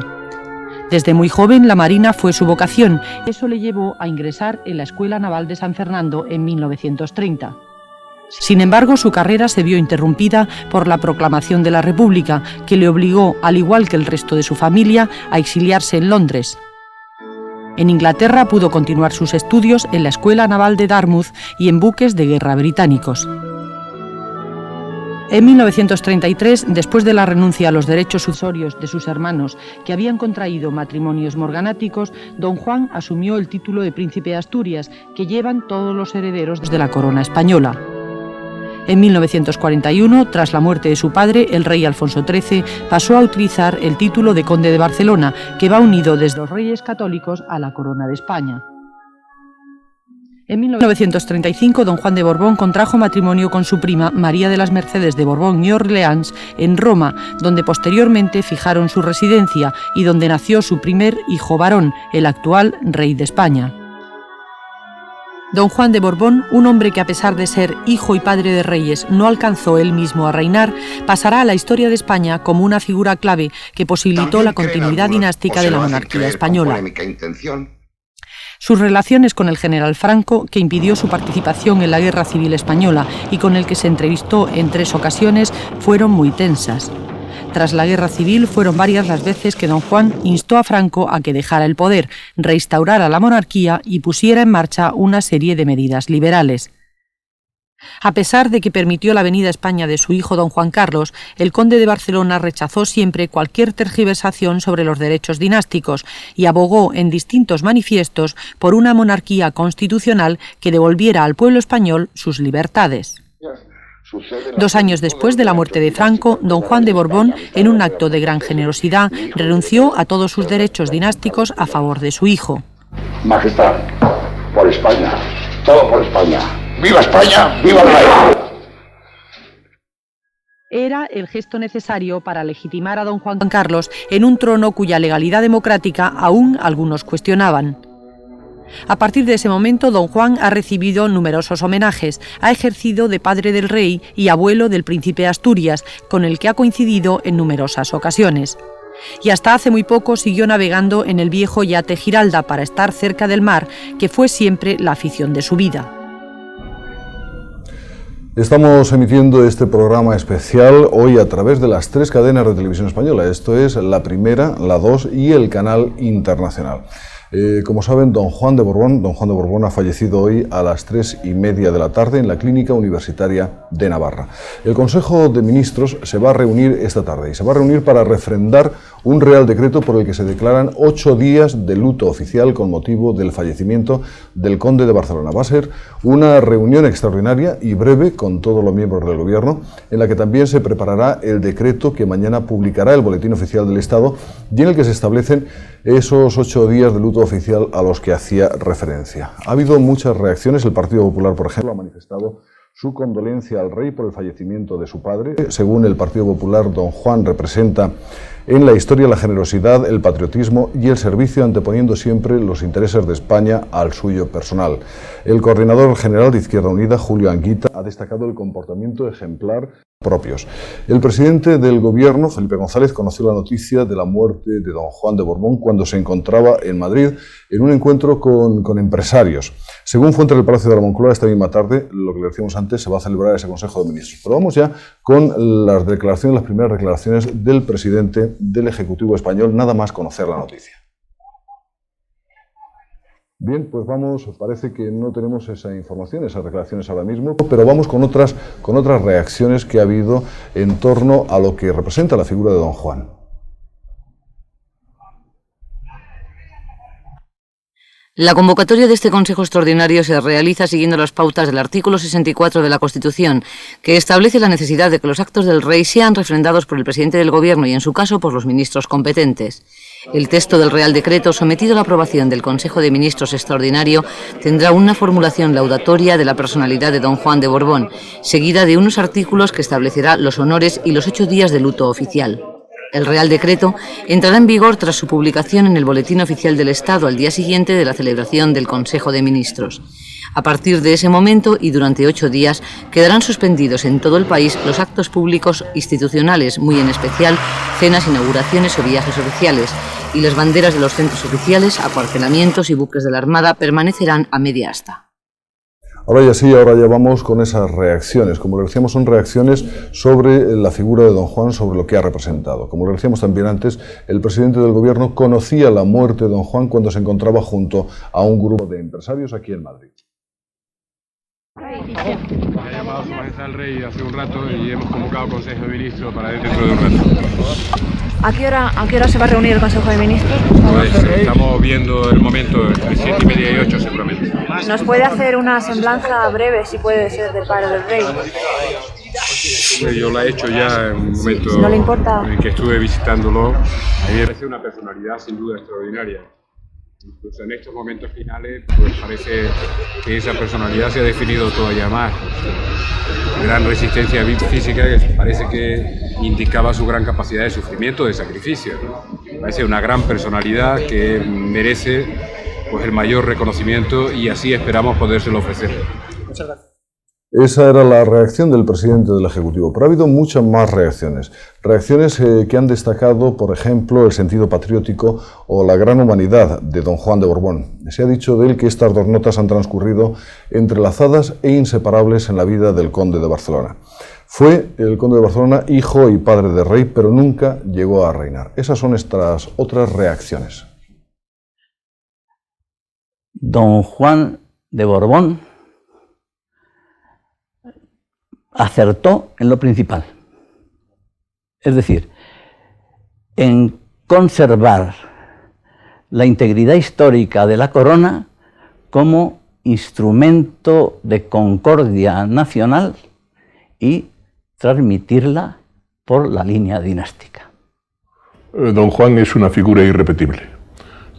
Desde muy joven la marina fue su vocación, eso le llevó a ingresar en la Escuela Naval de San Fernando en 1930. Sin embargo, su carrera se vio interrumpida por la proclamación de la República, que le obligó, al igual que el resto de su familia, a exiliarse en Londres. En Inglaterra pudo continuar sus estudios en la Escuela Naval de Dartmouth y en buques de guerra británicos. En 1933, después de la renuncia a los derechos sucesorios de sus hermanos que habían contraído matrimonios morganáticos, don Juan asumió el título de príncipe de Asturias, que llevan todos los herederos de la corona española. En 1941, tras la muerte de su padre, el rey Alfonso XIII pasó a utilizar el título de conde de Barcelona, que va unido desde los reyes católicos a la corona de España. En 1935, don Juan de Borbón contrajo matrimonio con su prima María de las Mercedes de Borbón y Orleans en Roma, donde posteriormente fijaron su residencia y donde nació su primer hijo varón, el actual rey de España. Don Juan de Borbón, un hombre que a pesar de ser hijo y padre de reyes no alcanzó él mismo a reinar, pasará a la historia de España como una figura clave que posibilitó la continuidad dinástica de la monarquía española. Sus relaciones con el general Franco, que impidió su participación en la Guerra Civil Española y con el que se entrevistó en 3 ocasiones, fueron muy tensas. Tras la Guerra Civil fueron varias las veces que don Juan instó a Franco a que dejara el poder, reinstaurara la monarquía y pusiera en marcha una serie de medidas liberales. A pesar de que permitió la venida a España de su hijo don Juan Carlos, el conde de Barcelona rechazó siempre cualquier tergiversación sobre los derechos dinásticos y abogó en distintos manifiestos por una monarquía constitucional que devolviera al pueblo español sus libertades. 2 años después de la muerte de Franco, don Juan de Borbón, en un acto de gran generosidad, renunció a todos sus derechos dinásticos a favor de su hijo. Majestad, por España, todo por España. ¡Viva España! ¡Viva el rey! Era el gesto necesario para legitimar a don Juan Carlos en un trono cuya legalidad democrática aún algunos cuestionaban. A partir de ese momento, don Juan ha recibido numerosos homenajes, ha ejercido de padre del rey y abuelo del príncipe de Asturias, con el que ha coincidido en numerosas ocasiones. Y hasta hace muy poco siguió navegando en el viejo yate Giralda para estar cerca del mar, que fue siempre la afición de su vida. Estamos emitiendo este programa especial hoy a través de las 3 cadenas de Televisión Española. Esto es la Primera, la 2 y el Canal Internacional. Como saben, don Juan de Borbón ha fallecido hoy a las 3:30 de la tarde en la Clínica Universitaria de Navarra. El Consejo de Ministros se va a reunir esta tarde y se va a reunir para refrendar un Real Decreto por el que se declaran 8 días de luto oficial con motivo del fallecimiento del conde de Barcelona. Va a ser una reunión extraordinaria y breve con todos los miembros del Gobierno, en la que también se preparará el decreto que mañana publicará el Boletín Oficial del Estado y en el que se establecen esos 8 días de luto oficial a los que hacía referencia. Ha habido muchas reacciones. El Partido Popular, por ejemplo, ha manifestado su condolencia al rey por el fallecimiento de su padre. Según el Partido Popular, don Juan representa en la historia la generosidad, el patriotismo y el servicio, anteponiendo siempre los intereses de España al suyo personal. El coordinador general de Izquierda Unida, Julio Anguita, ha destacado el comportamiento ejemplar propios. El presidente del gobierno, Felipe González, conoció la noticia de la muerte de don Juan de Borbón cuando se encontraba en Madrid en un encuentro con empresarios. Según fuentes del Palacio de la Moncloa, esta misma tarde, lo que le decíamos antes, se va a celebrar ese Consejo de Ministros. Pero vamos ya con las primeras declaraciones del presidente del Ejecutivo español, nada más conocer la noticia. Bien, pues vamos, parece que no tenemos esa información, esas declaraciones ahora mismo, pero vamos con otras reacciones que ha habido en torno a lo que representa la figura de don Juan. La convocatoria de este Consejo Extraordinario se realiza siguiendo las pautas del artículo 64 de la Constitución, que establece la necesidad de que los actos del Rey sean refrendados por el presidente del Gobierno y, en su caso, por los ministros competentes. El texto del Real Decreto, sometido a la aprobación del Consejo de Ministros Extraordinario, tendrá una formulación laudatoria de la personalidad de don Juan de Borbón, seguida de unos artículos que establecerá los honores y los 8 días de luto oficial. El Real Decreto entrará en vigor tras su publicación en el Boletín Oficial del Estado al día siguiente de la celebración del Consejo de Ministros. A partir de ese momento y durante 8 días quedarán suspendidos en todo el país los actos públicos institucionales, muy en especial cenas, inauguraciones o viajes oficiales, y las banderas de los centros oficiales, acuartelamientos y buques de la Armada permanecerán a media asta. Ahora ya vamos con esas reacciones. Como le decíamos, son reacciones sobre la figura de don Juan, sobre lo que ha representado. Como le decíamos también antes, el presidente del Gobierno conocía la muerte de don Juan cuando se encontraba junto a un grupo de empresarios aquí en Madrid. Ha llamado Su Majestad el Rey hace un rato y hemos convocado Consejo de Ministros para dentro de un rato. ¿A qué hora se va a reunir el Consejo de Ministros? Pues estamos viendo el momento entre 7:30 y 8 seguramente. ¿Nos puede hacer una semblanza breve, si puede ser, del padre del Rey? Yo la he hecho ya en un momento Si no le importa. en que estuve visitándolo. A mí me parece una personalidad sin duda extraordinaria. Incluso en estos momentos finales, pues parece que esa personalidad se ha definido todavía más. Gran resistencia física que parece que indicaba su gran capacidad de sufrimiento, de sacrificio, ¿no? Parece una gran personalidad que merece pues el mayor reconocimiento y así esperamos podérselo ofrecer. Muchas gracias. Esa era la reacción del presidente del Ejecutivo, pero ha habido muchas más reacciones. Reacciones que han destacado, por ejemplo, el sentido patriótico o la gran humanidad de don Juan de Borbón. Se ha dicho de él que estas dos notas han transcurrido entrelazadas e inseparables en la vida del conde de Barcelona. Fue el conde de Barcelona hijo y padre de rey, pero nunca llegó a reinar. Esas son estas otras reacciones. Don Juan de Borbón acertó en lo principal, es decir, en conservar la integridad histórica de la corona como instrumento de concordia nacional y transmitirla por la línea dinástica. Don Juan es una figura irrepetible.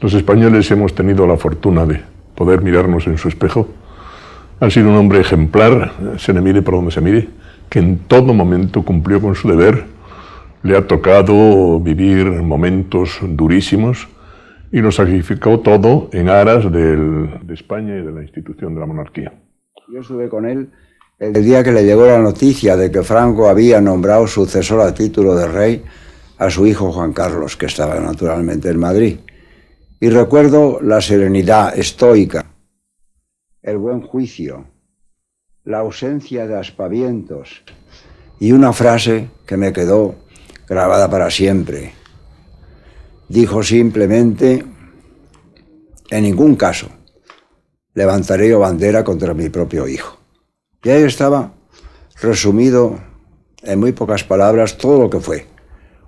Los españoles hemos tenido la fortuna de poder mirarnos en su espejo. Ha sido un hombre ejemplar, se le mire por donde se mire, que en todo momento cumplió con su deber. Le ha tocado vivir momentos durísimos y lo sacrificó todo en aras de España y de la institución de la monarquía. Yo estuve con él el día que le llegó la noticia de que Franco había nombrado sucesor a título de rey a su hijo Juan Carlos, que estaba naturalmente en Madrid. Y recuerdo la serenidad estoica, el buen juicio, la ausencia de aspavientos y una frase que me quedó grabada para siempre. Dijo simplemente: en ningún caso levantaré yo bandera contra mi propio hijo. Y ahí estaba resumido en muy pocas palabras todo lo que fue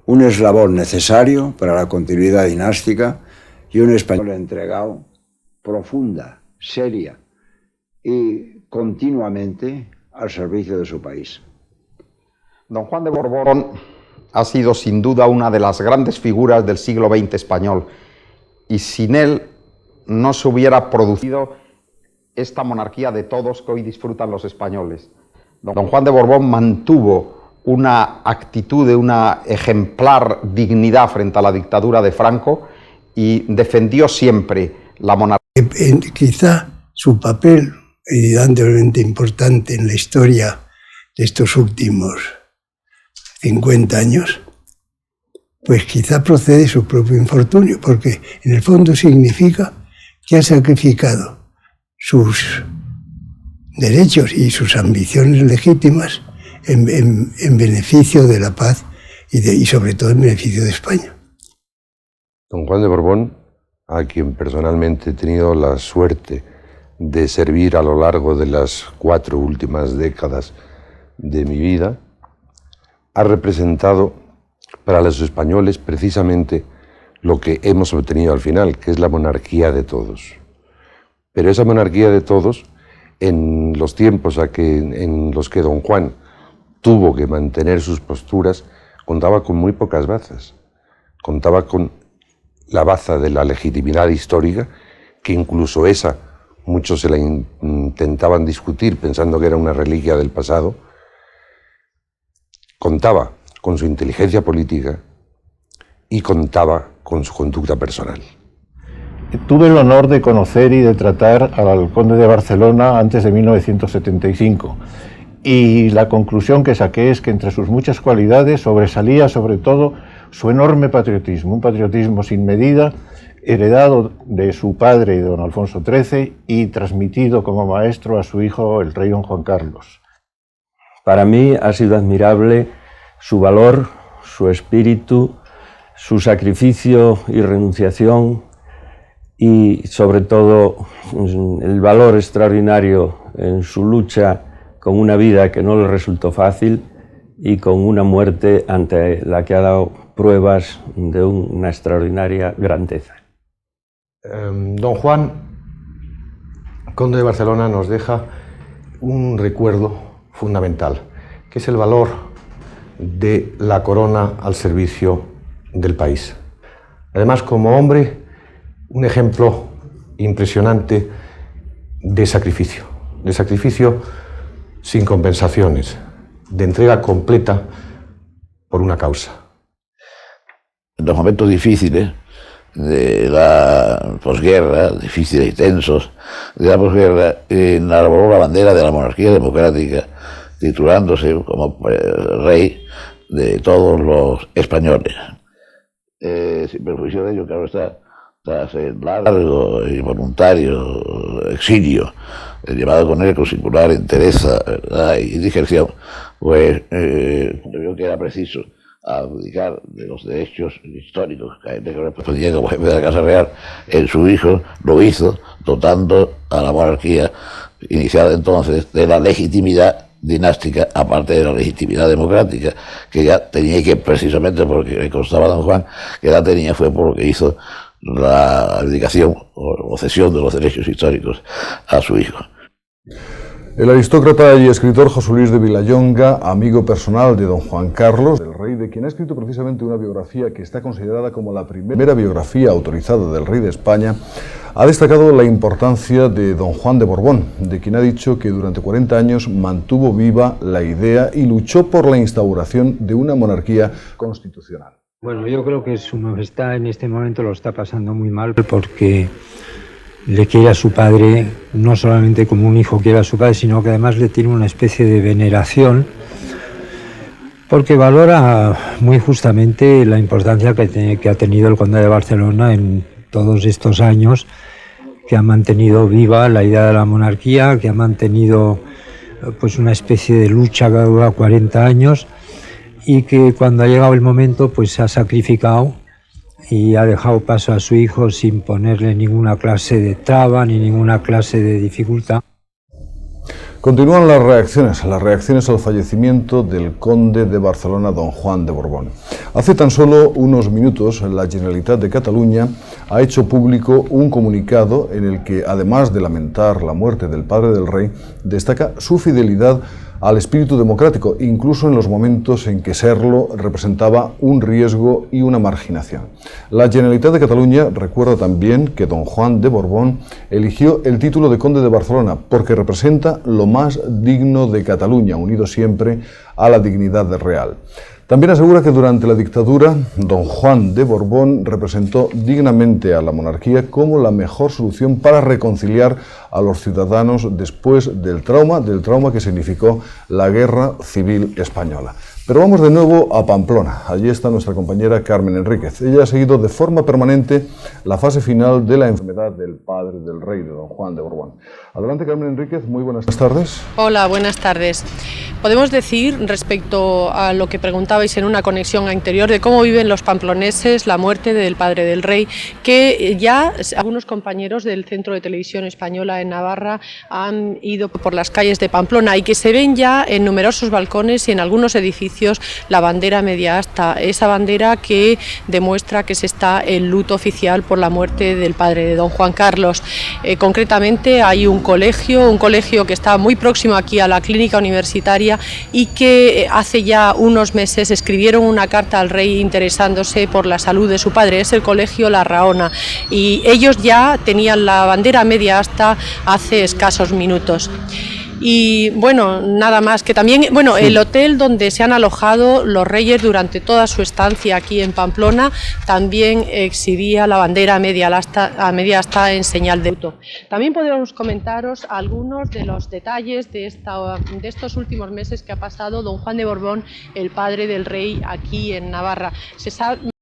un eslabón necesario para la continuidad dinástica y un español entregado, profunda, seria y continuamente al servicio de su país. Don Juan de Borbón ha sido sin duda una de las grandes figuras del siglo XX español y sin él no se hubiera producido esta monarquía de todos que hoy disfrutan los españoles. Don Juan de Borbón mantuvo una actitud de una ejemplar dignidad frente a la dictadura de Franco y defendió siempre la monarquía. Quizá su papel, evidentemente importante en la historia de estos últimos 50 años, pues quizá procede su propio infortunio, porque en el fondo significa que ha sacrificado sus derechos y sus ambiciones legítimas en beneficio de la paz y sobre todo en beneficio de España. Don Juan de Borbón, a quien personalmente he tenido la suerte de servir a lo largo de las 4 últimas décadas de mi vida, ha representado para los españoles precisamente lo que hemos obtenido al final, que es la monarquía de todos. Pero esa monarquía de todos, en los tiempos en los que don Juan tuvo que mantener sus posturas, contaba con muy pocas bazas. Contaba con la baza de la legitimidad histórica, que incluso esa muchos se la intentaban discutir pensando que era una reliquia del pasado. Contaba con su inteligencia política y contaba con su conducta personal. Tuve el honor de conocer y de tratar al conde de Barcelona antes de 1975 y la conclusión que saqué es que entre sus muchas cualidades sobresalía sobre todo su enorme patriotismo, un patriotismo sin medida, heredado de su padre y don Alfonso XIII y transmitido como maestro a su hijo el rey don Juan Carlos. Para mí ha sido admirable su valor, su espíritu, su sacrificio y renunciación y sobre todo el valor extraordinario en su lucha con una vida que no le resultó fácil y con una muerte ante la que ha dado pruebas de una extraordinaria grandeza. Don Juan, conde de Barcelona, nos deja un recuerdo fundamental, que es el valor de la corona al servicio del país. Además, como hombre, un ejemplo impresionante de sacrificio sin compensaciones, de entrega completa por una causa. En los momentos difíciles de la posguerra, difíciles y tensos de la posguerra, enarboló la bandera de la monarquía democrática, titulándose como rey de todos los españoles. Sin perjuicio de ello, claro está, tras el largo y voluntario exilio llevado con él con singular entereza, ¿verdad?, y digerción, pues vio que era preciso abdicar de los derechos históricos que a él le correspondía como jefe de la Casa Real en su hijo. Lo hizo dotando a la monarquía iniciada entonces de la legitimidad dinástica, aparte de la legitimidad democrática, que ya tenía, que precisamente porque le constaba a don Juan que la tenía, fue por lo que hizo la abdicación o cesión de los derechos históricos a su hijo. El aristócrata y escritor José Luis de Vilallonga, amigo personal de don Juan Carlos, del rey, de quien ha escrito precisamente una biografía que está considerada como la primera biografía autorizada del rey de España, ha destacado la importancia de don Juan de Borbón, de quien ha dicho que durante 40 años mantuvo viva la idea y luchó por la instauración de una monarquía constitucional. Bueno, yo creo que Su Majestad en este momento lo está pasando muy mal porque le quiere a su padre, no solamente como un hijo quiere a su padre, sino que además le tiene una especie de veneración, porque valora muy justamente la importancia que ha tenido el conde de Barcelona en todos estos años, que ha mantenido viva la idea de la monarquía, que ha mantenido pues una especie de lucha que dura 40 años y que cuando ha llegado el momento pues se ha sacrificado y ha dejado paso a su hijo sin ponerle ninguna clase de traba ni ninguna clase de dificultad. Continúan las reacciones al fallecimiento del conde de Barcelona, don Juan de Borbón. Hace tan solo unos minutos, la Generalitat de Cataluña ha hecho público un comunicado en el que, además de lamentar la muerte del padre del rey, destaca su fidelidad al espíritu democrático, incluso en los momentos en que serlo representaba un riesgo y una marginación. La Generalitat de Cataluña recuerda también que don Juan de Borbón eligió el título de conde de Barcelona porque representa lo más digno de Cataluña, unido siempre a la dignidad real. También asegura que durante la dictadura, don Juan de Borbón representó dignamente a la monarquía como la mejor solución para reconciliar a los ciudadanos después del trauma que significó la Guerra Civil Española. Pero vamos de nuevo a Pamplona. Allí está nuestra compañera Carmen Enríquez. Ella ha seguido de forma permanente la fase final de la enfermedad del padre del rey, de don Juan de Borbón. Adelante, Carmen Enríquez, muy buenas tardes. Hola, buenas tardes. Podemos decir, respecto a lo que preguntabais en una conexión anterior, de cómo viven los pamploneses la muerte del padre del rey, que ya algunos compañeros del Centro de Televisión Española en Navarra han ido por las calles de Pamplona y que se ven ya en numerosos balcones y en algunos edificios la bandera media asta, esa bandera que demuestra que se está en luto oficial por la muerte del padre de don Juan Carlos. Concretamente hay un colegio que está muy próximo aquí a la clínica universitaria y que hace ya unos meses escribieron una carta al rey interesándose por la salud de su padre. Es el colegio La Raona y ellos ya tenían la bandera media asta hace escasos minutos. Y bueno, nada más, que también, bueno, el hotel donde se han alojado los reyes durante toda su estancia aquí en Pamplona también exhibía la bandera a media asta en señal de luto. También podemos comentaros algunos de los detalles de estos últimos meses que ha pasado don Juan de Borbón, el padre del rey, aquí en Navarra.